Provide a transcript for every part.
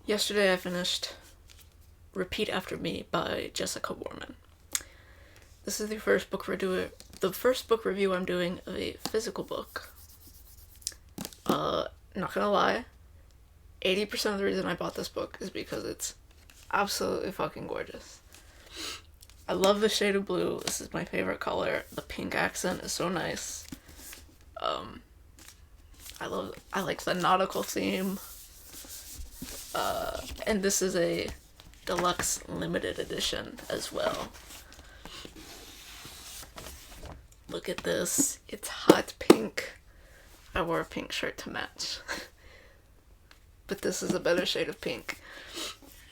Yesterday I finished Repeat After Me by Jessica Warman. This is the first book review I'm doing of a physical book. Not gonna lie, 80% of the reason I bought this book is because it's absolutely fucking gorgeous. I love the shade of blue. This is my favorite color. The pink accent is so nice. I like the nautical theme. And this is a deluxe limited edition as well. Look at this. It's hot pink. I wore a pink shirt to match. But this is a better shade of pink.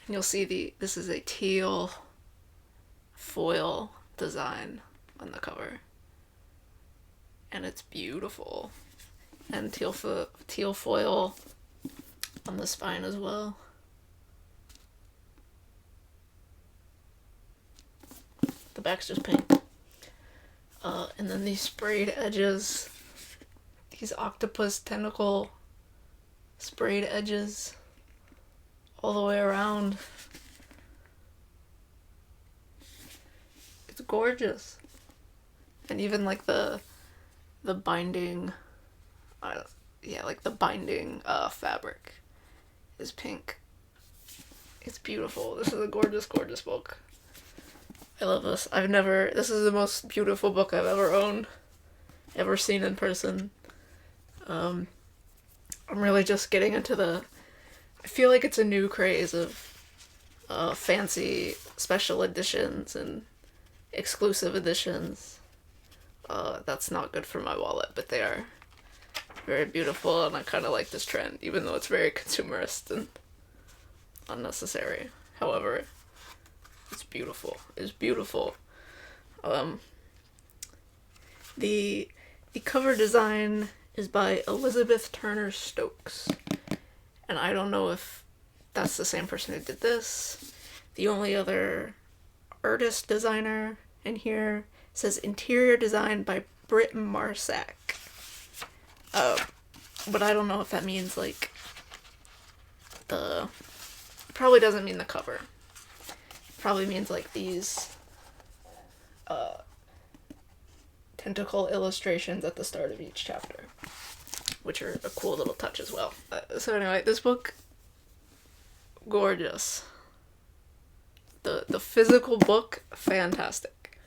You'll see this is a teal foil design on the cover. And it's beautiful. And teal foil on the spine as well. The back's just pink. And then these sprayed edges, these octopus tentacle sprayed edges all the way around. It's gorgeous. And even like the binding, fabric is pink. It's beautiful. This is a gorgeous, gorgeous book. I love this. This is the most beautiful book I've ever owned, ever seen in person. I'm really just getting into I feel like it's a new craze of fancy special editions and exclusive editions. That's not good for my wallet, but they are very beautiful, and I kind of like this trend, even though it's very consumerist and unnecessary. However, it's beautiful. It's beautiful. The cover design is by Elizabeth Turner Stokes, and I don't know if that's the same person who did this. The only other artist designer in here says interior design by Britt Marsack. But I don't know if that means like probably doesn't mean the cover. Probably means like these tentacle illustrations at the start of each chapter, which are a cool little touch as well. So anyway, this book, gorgeous. The physical book, fantastic.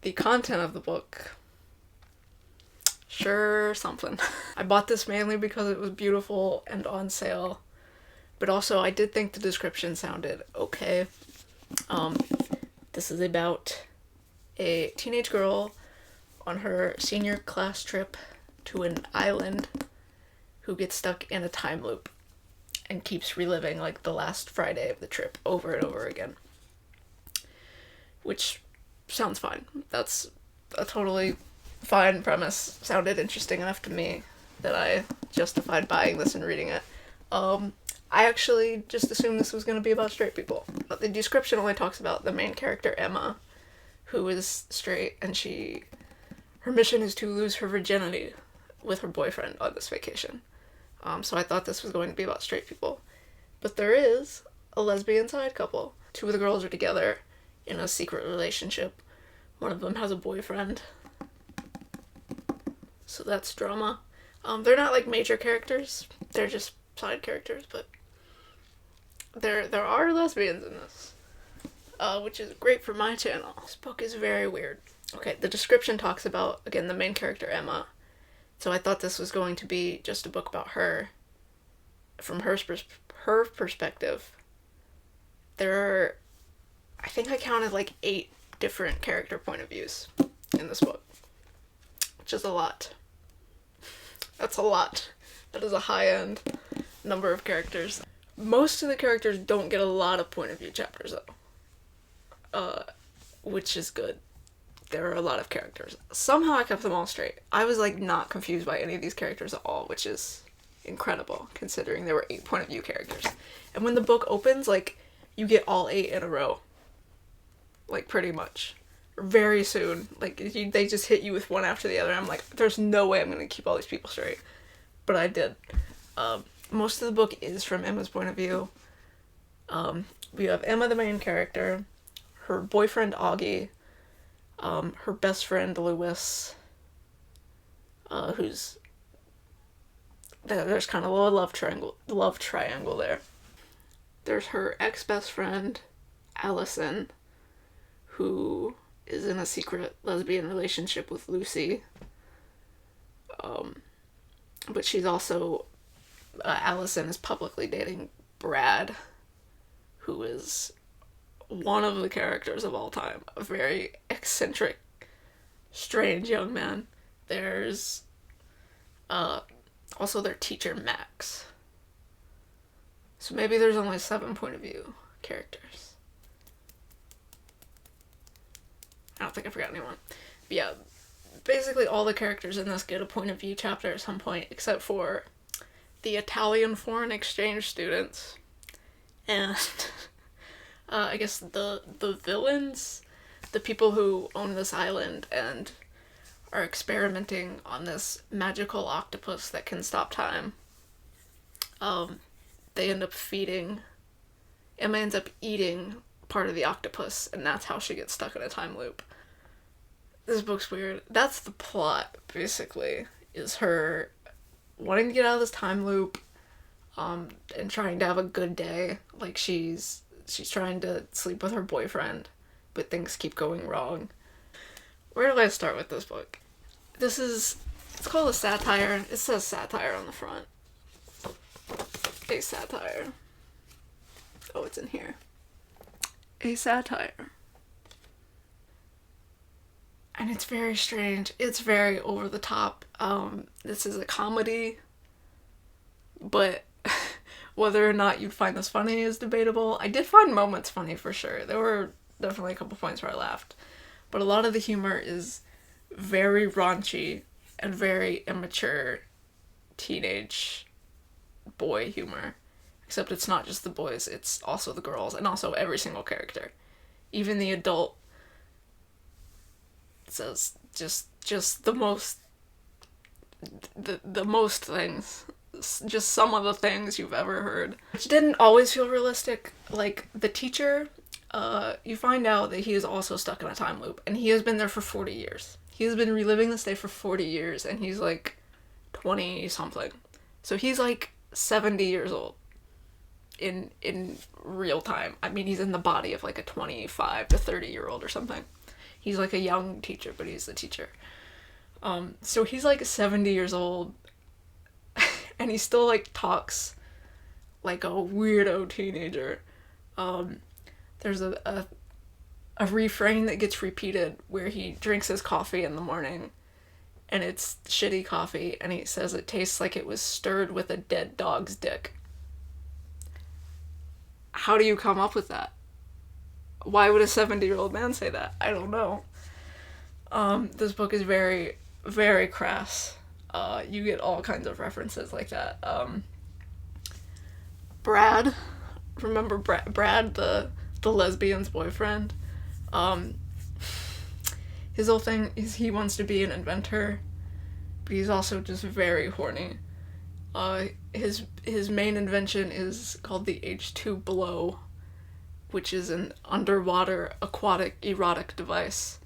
The content of the book, sure something. I bought this mainly because it was beautiful and on sale, but also I did think the description sounded okay. This is about a teenage girl on her senior class trip to an island who gets stuck in a time loop and keeps reliving like the last Friday of the trip over and over again. Which sounds fine. That's a totally fine premise. Sounded interesting enough to me that I justified buying this and reading it. I actually just assumed this was going to be about straight people. But the description only talks about the main character, Emma, who is straight, and her mission is to lose her virginity with her boyfriend on this vacation. So I thought this was going to be about straight people. But there is a lesbian side couple. Two of the girls are together in a secret relationship. One of them has a boyfriend. So that's drama. They're not like major characters. They're just side characters, but there are lesbians in this, which is great for my channel. This book is very weird. Okay, the description talks about, again, the main character, Emma. So I thought this was going to be just a book about her, from her perspective. There are, I think I counted like 8 different character point of views in this book, which is a lot. That's a lot. That is a high-end number of characters. Most of the characters don't get a lot of point of view chapters though, which is good. There are a lot of characters. Somehow I kept them all straight. I was like not confused by any of these characters at all, which is incredible considering there were 8 point of view characters. And when the book opens, like, you get all 8 in a row. Like, pretty much. Very soon. Like, they just hit you with one after the other. I'm like, there's no way I'm gonna keep all these people straight. But I did. Most of the book is from Emma's point of view. We have Emma, the main character, her boyfriend Augie, her best friend Lewis, who's there's kind of a little love triangle there. There's her ex-best friend Allison, who is in a secret lesbian relationship with Lucy. But she's also Allison is publicly dating Brad, who is one of the characters of all time. A very eccentric, strange young man. There's also their teacher, Max. So maybe there's only 7 point of view characters. I don't think I forgot anyone. But yeah, basically all the characters in this get a point of view chapter at some point, except for the Italian foreign exchange students. And I guess the villains, the people who own this island and are experimenting on this magical octopus that can stop time. They end up Emma ends up eating part of the octopus, and that's how she gets stuck in a time loop. This book's weird. That's the plot, basically, is her wanting to get out of this time loop, and trying to have a good day. Like, she's trying to sleep with her boyfriend, but things keep going wrong. Where do I start with this book? It's called a satire. It says satire on the front. A satire. Oh, it's in here. A satire. And it's very strange. It's very over the top. This is a comedy, but whether or not you find this funny is debatable. I did find moments funny for sure. There were definitely a couple points where I laughed. But a lot of the humor is very raunchy and very immature teenage boy humor. Except it's not just the boys, it's also the girls, and also every single character. Even the adult says just the most things. Just some of the things you've ever heard. Which didn't always feel realistic. Like, the teacher, you find out that he is also stuck in a time loop, and he has been there for 40 years. He has been reliving this day for 40 years, and he's like 20-something. So he's like 70 years old in real time. I mean, he's in the body of like a 25 to 30-year-old or something. He's like a young teacher, but he's the teacher. So he's like 70 years old, and he still like talks like a weirdo teenager. There's a refrain that gets repeated where he drinks his coffee in the morning, and it's shitty coffee, and he says it tastes like it was stirred with a dead dog's dick. How do you come up with that? Why would a 70-year-old man say that? I don't know. This book is very, very crass. You get all kinds of references like that. Brad, remember Brad, the lesbian's boyfriend? His whole thing is he wants to be an inventor, but he's also just very horny. His main invention is called the H2 Blow, which is an underwater aquatic erotic device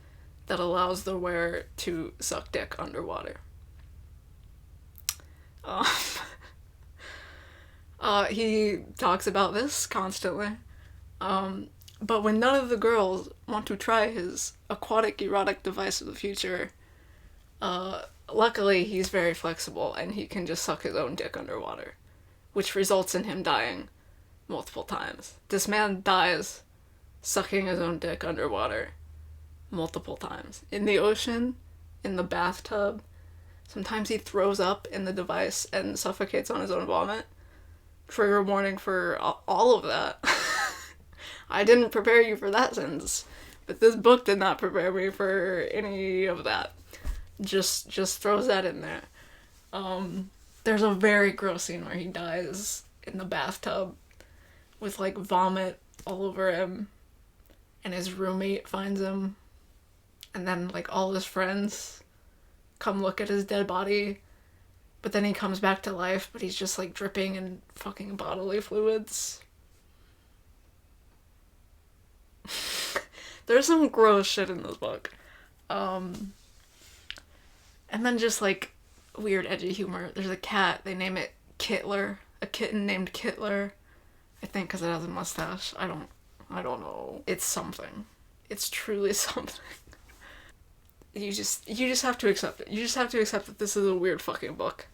that allows the wearer to suck dick underwater. He talks about this constantly. But when none of the girls want to try his aquatic erotic device of the future, luckily he's very flexible and he can just suck his own dick underwater, which results in him dying multiple times. This man dies sucking his own dick underwater multiple times. In the ocean, in the bathtub. Sometimes he throws up in the device and suffocates on his own vomit. Trigger warning for all of that. I didn't prepare you for that sentence, but this book did not prepare me for any of that. Just throws that in there. There's a very gross scene where he dies in the bathtub with like vomit all over him, and his roommate finds him, and then like all his friends come look at his dead body, but then he comes back to life, but he's just like dripping in fucking bodily fluids. There's some gross shit in this book. And then just, like, weird edgy humor. There's a cat, they name it Kittler. A kitten named Kittler. I think because it has a mustache. I don't know. It's something. It's truly something. You just have to accept it. You just have to accept that this is a weird fucking book.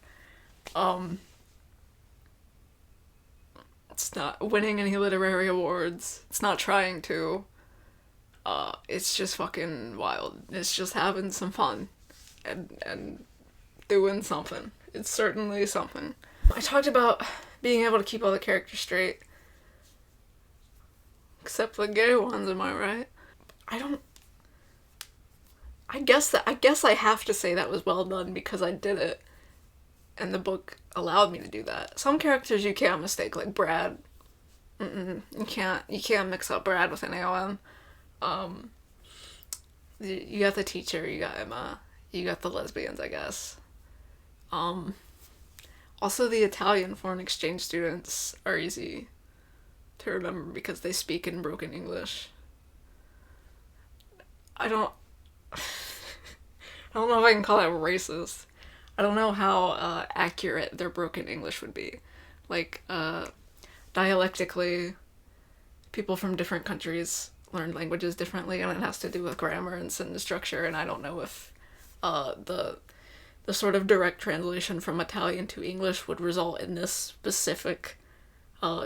It's not winning any literary awards. It's not trying to. It's just fucking wild. It's just having some fun. And doing something. It's certainly something. I talked about being able to keep all the characters straight. Except the gay ones, am I right? I guess I have to say that was well done because I did it. And the book allowed me to do that. Some characters you can't mistake, like Brad. You can't mix up Brad with an AOM. You got the teacher, you got Emma, you got the lesbians, I guess. Also the Italian foreign exchange students are easy to remember because they speak in broken English. I don't know if I can call that racist. I don't know how accurate their broken English would be. Like, dialectically, people from different countries learn languages differently, and it has to do with grammar and sentence structure, and I don't know if the sort of direct translation from Italian to English would result in this specific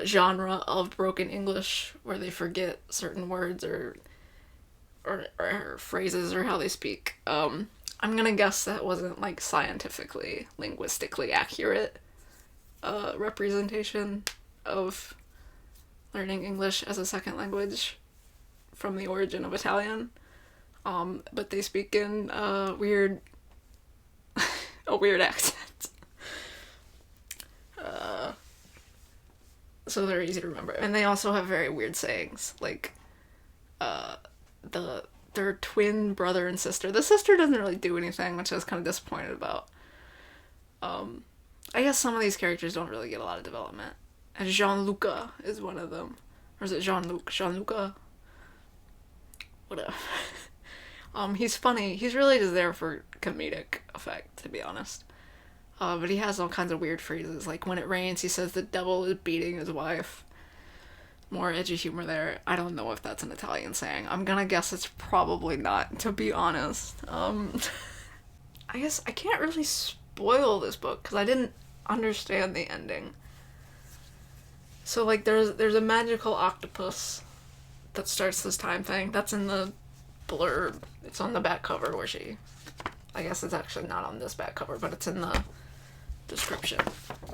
genre of broken English where they forget certain words or phrases or how they speak. I'm gonna guess that wasn't like scientifically, linguistically accurate representation of learning English as a second language from the origin of Italian. But they speak in a weird accent. So they're easy to remember. And they also have very weird sayings, like their twin brother and sister. The sister doesn't really do anything, which I was kind of disappointed about. I guess some of these characters don't really get a lot of development. And Jean-Luca is one of them. Or is it Jean-Luc? Jean-Luca? Whatever. He's funny. He's really just there for comedic effect, to be honest. But he has all kinds of weird phrases. Like, when it rains, he says the devil is beating his wife. More edgy humor there. I don't know if that's an Italian saying. I'm gonna guess it's probably not, to be honest. I guess I can't really spoil this book, because I didn't understand the ending. So, like, there's a magical octopus that starts this time thing. That's in the blurb. It's on the back cover where she... I guess it's actually not on this back cover, but it's in the description.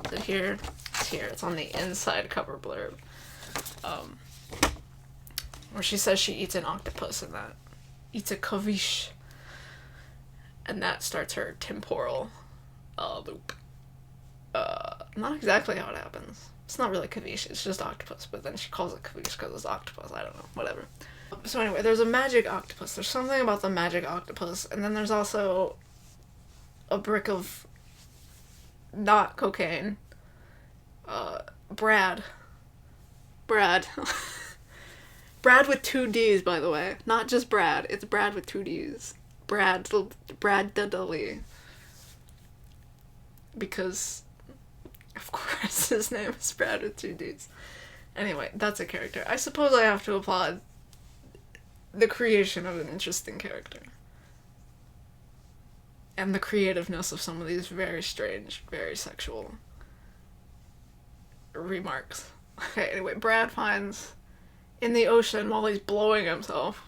Is it here? It's here. It's on the inside cover blurb. Where she says she eats an octopus and that eats a kavish. And that starts her temporal loop. Not exactly how it happens. It's not really kavish, it's just octopus, but then she calls it kavish because it's octopus. I don't know, whatever. So anyway, there's a magic octopus. There's something about the magic octopus, and then there's also a brick of not cocaine. Brad. Brad with 2 D's, by the way. Not just Brad. It's Brad with 2 D's. Brad Dudley. Because, of course, his name is Brad with 2 D's. Anyway, that's a character. I suppose I have to applaud the creation of an interesting character. And the creativeness of some of these very strange, very sexual remarks. Okay, anyway, Brad finds in the ocean while he's blowing himself,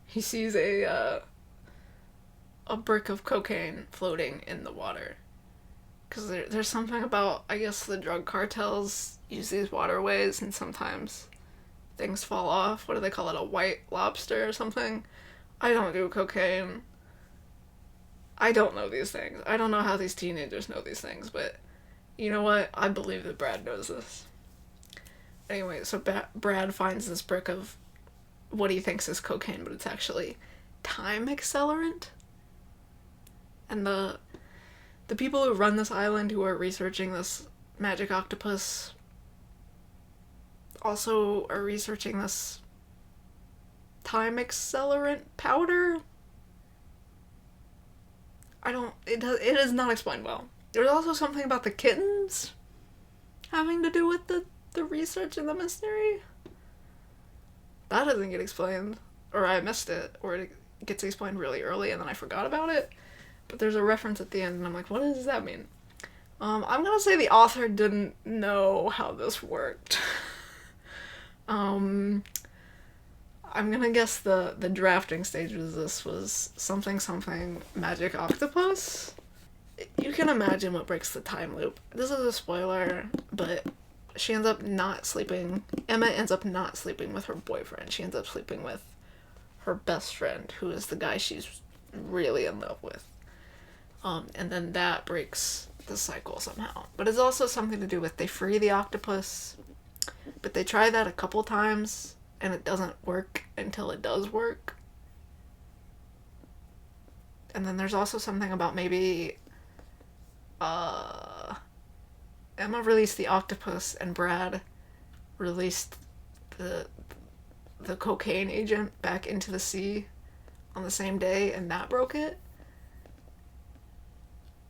he sees a brick of cocaine floating in the water. Because there's something about, I guess, the drug cartels use these waterways and sometimes things fall off. What do they call it? A white lobster or something? I don't do cocaine. I don't know these things. I don't know how these teenagers know these things, but you know what? I believe that Brad knows this. Anyway, so Brad finds this brick of what he thinks is cocaine, but it's actually time accelerant. And the people who run this island who are researching this magic octopus also are researching this time accelerant powder. It is not explained well. There's also something about the kittens having to do with the research and the mystery. That doesn't get explained, or I missed it, or it gets explained really early and then I forgot about it. But there's a reference at the end and I'm like, what does that mean? I'm gonna say the author didn't know how this worked. I'm gonna guess the drafting stage of this was something magic octopus. You can imagine what breaks the time loop. This is a spoiler, but she ends up not sleeping. Emma ends up not sleeping with her boyfriend. She ends up sleeping with her best friend, who is the guy she's really in love with. And then that breaks the cycle somehow. But it's also something to do with they free the octopus, but they try that a couple times and it doesn't work until it does work. And then there's also something about maybe Emma released the octopus and Brad released the cocaine agent back into the sea on the same day, and that broke it.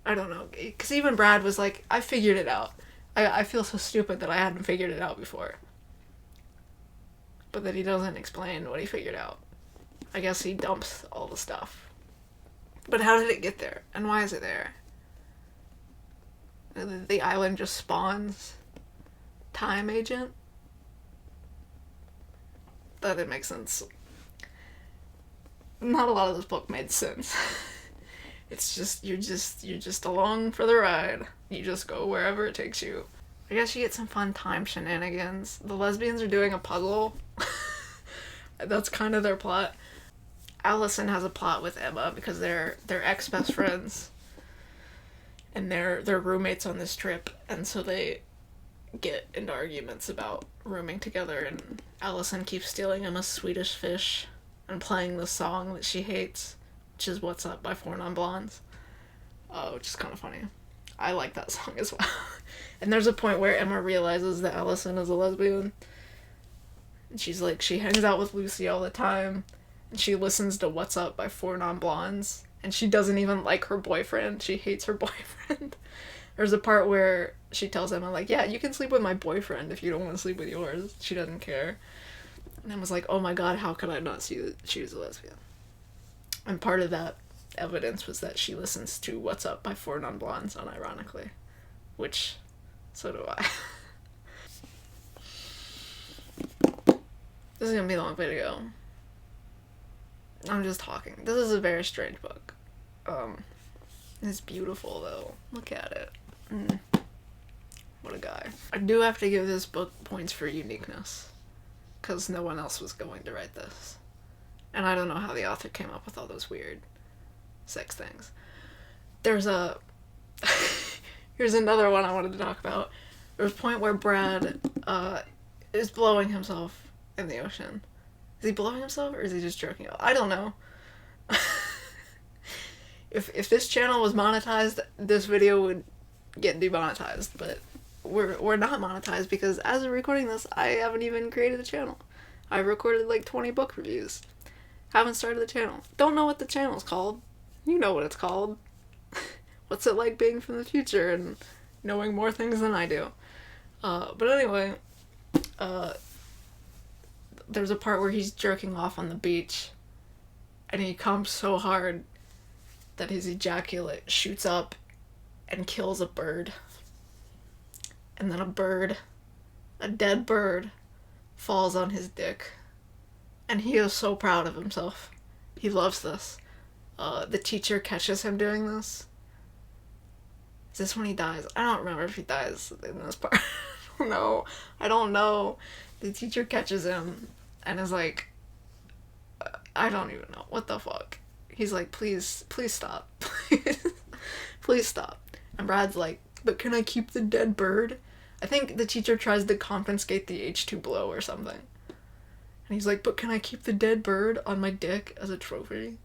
I don't know, because even Brad was like, I figured it out. I feel so stupid that I hadn't figured it out before. But then he doesn't explain what he figured out. I guess he dumps all the stuff. But how did it get there? And why is it there? The island just spawns time agent? That didn't make sense. Not a lot of this book made sense. It's just, you're just along for the ride. You just go wherever it takes you. I guess you get some fun time shenanigans. The lesbians are doing a puzzle. That's kind of their plot. Allison has a plot with Emma because they're ex-best friends. And they're roommates on this trip. And so they get into arguments about rooming together. And Allison keeps stealing Emma's Swedish fish and playing the song that she hates, which is What's Up by Four Non-Blondes. Which is kind of funny. I like that song as well. And there's a point where Emma realizes that Allison is a lesbian. And she's like, she hangs out with Lucy all the time. And she listens to What's Up by Four Non-Blondes. And she doesn't even like her boyfriend. She hates her boyfriend. There's a part where she tells Emma, like, yeah, you can sleep with my boyfriend if you don't want to sleep with yours. She doesn't care. And Emma's like, oh my god, how could I not see that she was a lesbian? And part of that evidence was that she listens to What's Up by Four Non-Blondes, unironically. Which, so do I. This is gonna be a long way to go. I'm just talking. This is a very strange book. It's beautiful, though. Look at it. What a guy. I do have to give this book points for uniqueness, because no one else was going to write this. And I don't know how the author came up with all those weird sex things. There's a... Here's another one I wanted to talk about. There's a point where Brad is blowing himself in the ocean. Is he blowing himself, or is he just jerking off? I don't know. If this channel was monetized, this video would get demonetized, but we're not monetized because as of recording this, I haven't even created a channel. I recorded like 20 book reviews. Haven't started the channel. Don't know what the channel's called. You know what it's called. What's it like being from the future and knowing more things than I do? But anyway, there's a part where he's jerking off on the beach and he comes so hard that his ejaculate shoots up and kills a bird. And then a dead bird, falls on his dick. And he is so proud of himself. He loves this. The teacher catches him doing this. Is this when he dies? I don't remember if he dies in this part. I don't know. The teacher catches him and is like, I don't even know. What the fuck? He's like, please stop. Please stop. And Brad's like, but can I keep the dead bird? I think the teacher tries to confiscate the H2 blow or something. And he's like, but can I keep the dead bird on my dick as a trophy?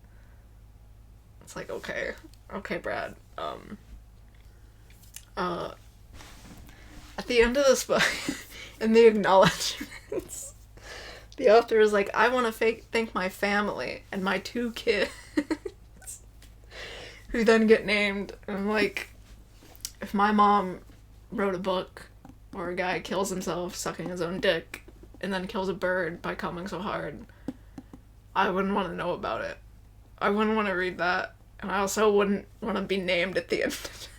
It's like, okay, Brad. At the end of this book, in the acknowledgements, The author is like, I want to thank my family and my 2 kids, who then get named. And I'm like, if my mom wrote a book where a guy kills himself sucking his own dick and then kills a bird by coming so hard, I wouldn't want to know about it. I wouldn't want to read that. And I also wouldn't want to be named at the end of it.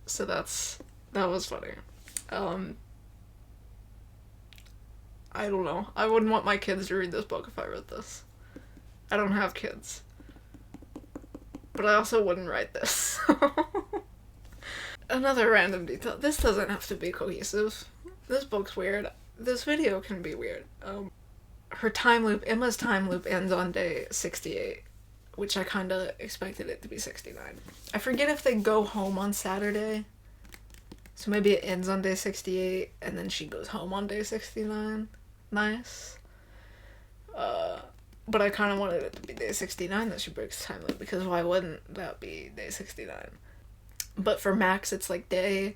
So that was funny. I don't know. I wouldn't want my kids to read this book if I wrote this. I don't have kids. But I also wouldn't write this. Another random detail. This doesn't have to be cohesive. This book's weird. This video can be weird. Her time loop, Emma's time loop, ends on day 68, which I kinda expected it to be 69. I forget if they go home on Saturday, so maybe it ends on day 68, and then she goes home on day 69. Nice. But I kinda wanted it to be day 69 that she breaks time loop, because why wouldn't that be day 69? But for Max, it's like day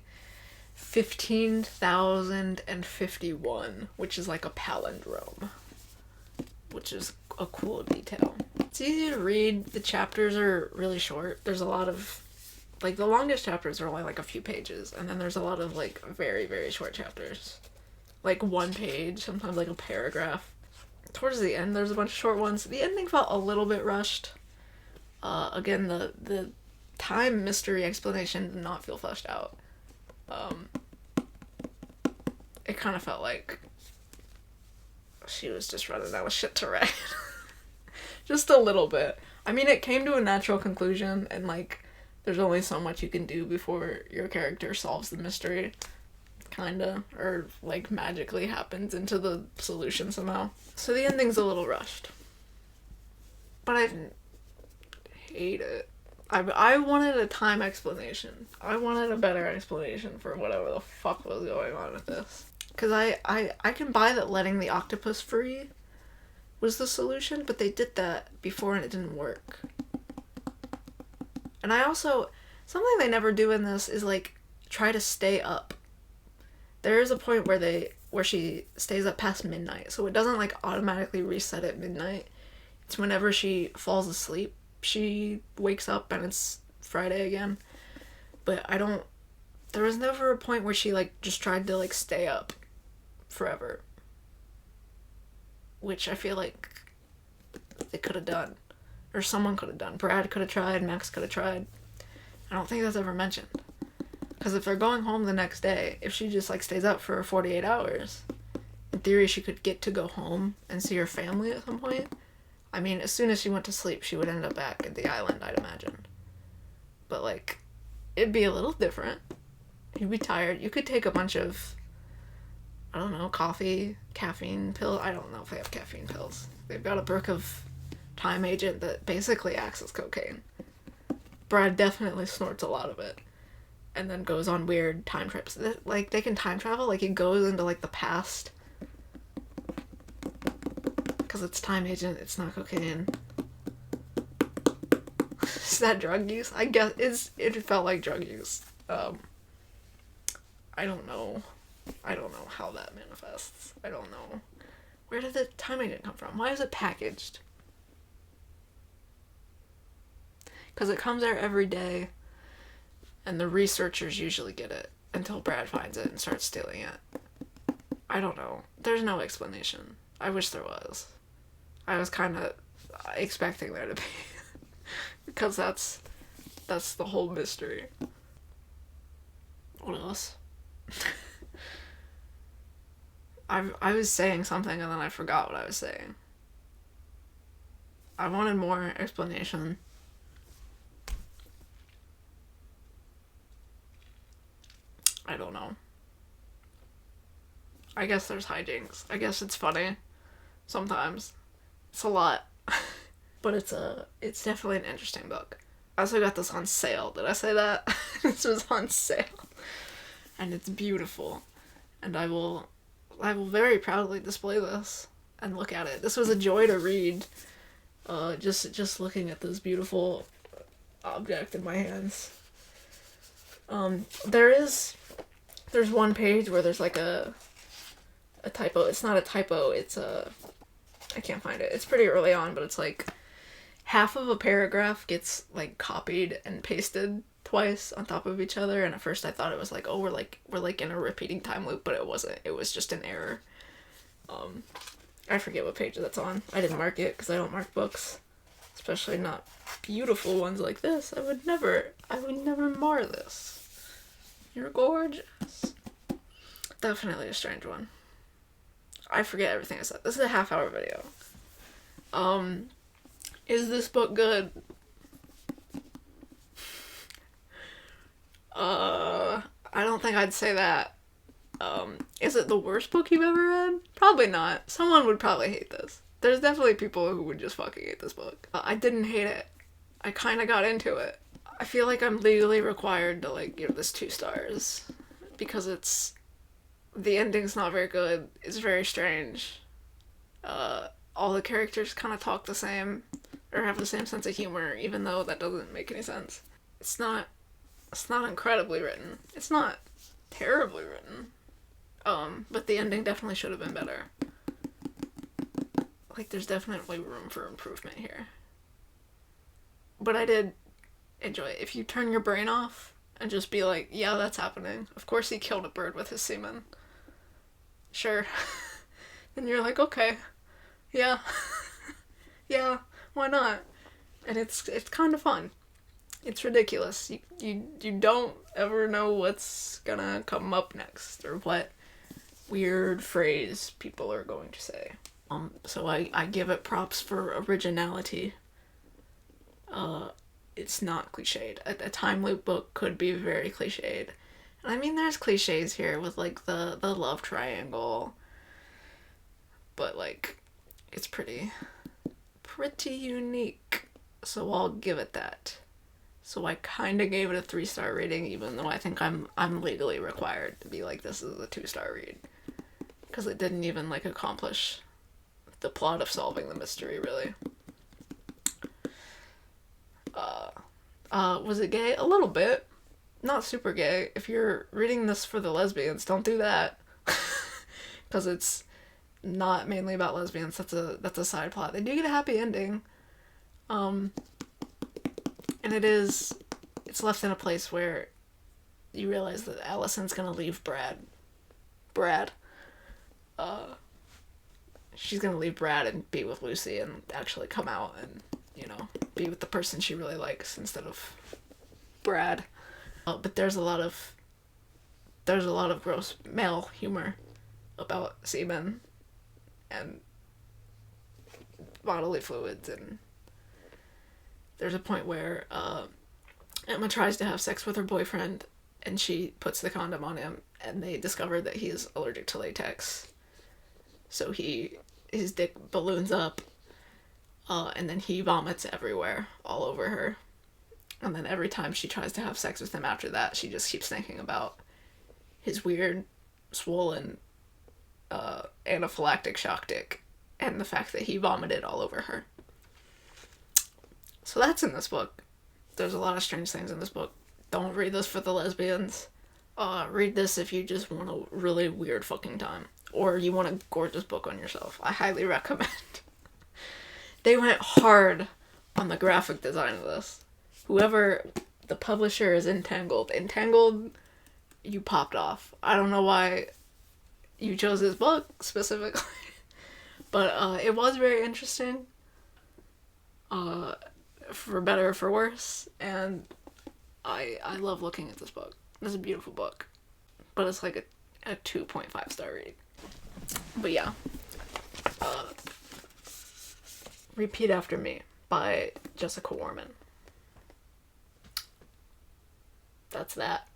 15,051, which is like a palindrome, which is a cool detail. It's easy to read. The chapters are really short. There's a lot of, like, the longest chapters are only like a few pages, and then there's a lot of like very, very short chapters. Like 1 page, sometimes like a paragraph. Towards the end, there's a bunch of short ones. The ending felt a little bit rushed. Again, the time mystery explanation did not feel fleshed out. It kind of felt like she was just running out of shit to write. Just a little bit. I mean, it came to a natural conclusion, and like, there's only so much you can do before your character solves the mystery. Kinda. Or like magically happens into the solution somehow. So the ending's a little rushed. But I didn't hate it. I wanted a time explanation. I wanted a better explanation for whatever the fuck was going on with this. Because I can buy that letting the octopus free was the solution, but they did that before and it didn't work. And I also, something they never do in this is like try to stay up. There is a point where she stays up past midnight, so it doesn't like automatically reset at midnight. It's whenever she falls asleep, she wakes up and it's Friday again. But there was never a point where she like just tried to like stay up forever. Which I feel like they could have done. Or someone could have done. Brad could have tried, Max could have tried. I don't think that's ever mentioned. Because if they're going home the next day, if she just like stays up for 48 hours, in theory she could get to go home and see her family at some point. I mean, as soon as she went to sleep, she would end up back at the island, I'd imagine. But like, it'd be a little different. You'd be tired. You could take a bunch of, I don't know, coffee, caffeine pills. I don't know if they have caffeine pills. They've got a brick of time agent that basically acts as cocaine. Brad definitely snorts a lot of it. And then goes on weird time trips. Like, they can time travel. Like, it goes into, like, the past. Because it's time agent. It's not cocaine. Is that drug use? I guess it felt like drug use. I don't know. I don't know how that manifests. I don't know. Where did the time agent come from? Why is it packaged? Because it comes there every day. And the researchers usually get it until Brad finds it and starts stealing it. I don't know. There's no explanation. I wish there was. I was kind of expecting there to be. Because that's the whole mystery. What else? I was saying something and then I forgot what I was saying. I wanted more explanation. I don't know. I guess there's hijinks. I guess it's funny. Sometimes. It's a lot. But it's definitely an interesting book. I also got this on sale. Did I say that? This was on sale. And it's beautiful. And I will very proudly display this and look at it. This was a joy to read. Just looking at this beautiful object in my hands. There is There's one page where there's like a typo. It's not a typo, it's a... I can't find it. It's pretty early on, but it's like half of a paragraph gets like copied and pasted twice on top of each other, and at first I thought it was like, oh, we're like in a repeating time loop, but it wasn't. It was just an error. I forget what page that's on. I didn't mark it because I don't mark books, especially not beautiful ones like this. I would never mar this. You're gorgeous. Definitely a strange one. I forget everything I said. This is a half-hour video. Is this book good? I don't think I'd say that. Is it the worst book you've ever read? Probably not. Someone would probably hate this. There's definitely people who would just fucking hate this book. I didn't hate it. I kinda got into it. I feel like I'm legally required to, like, give this 2 stars. Because it's... The ending's not very good. It's very strange. All the characters kind of talk the same. Or have the same sense of humor, even though that doesn't make any sense. It's not incredibly written. It's not terribly written. But the ending definitely should have been better. Like, there's definitely room for improvement here. But I did enjoy it. If you turn your brain off and just be like, yeah, that's happening. Of course he killed a bird with his semen. Sure. Then you're like, okay. Yeah. Yeah, why not? And it's kind of fun. It's ridiculous. You don't ever know what's gonna come up next, or what weird phrase people are going to say. So I give it props for originality. It's not cliched. A time loop book could be very cliched. And I mean, there's cliches here with, like, the love triangle. But, like, it's pretty unique. So I'll give it that. So I kind of gave it a 3-star rating, even though I think I'm legally required to be like, this is a 2-star read. Because it didn't even, like, accomplish the plot of solving the mystery, really. Was it gay? A little bit. Not super gay. If you're reading this for the lesbians, don't do that. Because it's not mainly about lesbians. That's a side plot. They do get a happy ending. And it's left in a place where you realize that Allison's gonna leave Brad. She's gonna leave Brad and be with Lucy and actually come out and, you know, be with the person she really likes instead of Brad. But there's a lot of gross male humor about semen and bodily fluids, and there's a point where Emma tries to have sex with her boyfriend and she puts the condom on him, and they discover that he is allergic to latex. So his dick balloons up, and then he vomits everywhere, all over her. And then every time she tries to have sex with him after that, she just keeps thinking about his weird, swollen, anaphylactic shock dick, and the fact that he vomited all over her. So that's in this book. There's a lot of strange things in this book. Don't read this for the lesbians. Read this if you just want a really weird fucking time. Or you want a gorgeous book on yourself. I highly recommend. They went hard on the graphic design of this. Whoever the publisher is Entangled. Entangled, you popped off. I don't know why you chose this book specifically. But it was very interesting. For better or for worse. And I love looking at this book. This is a beautiful book. But it's like a 2.5 star read. But yeah. Repeat After Me by Jessica Warman. That's that.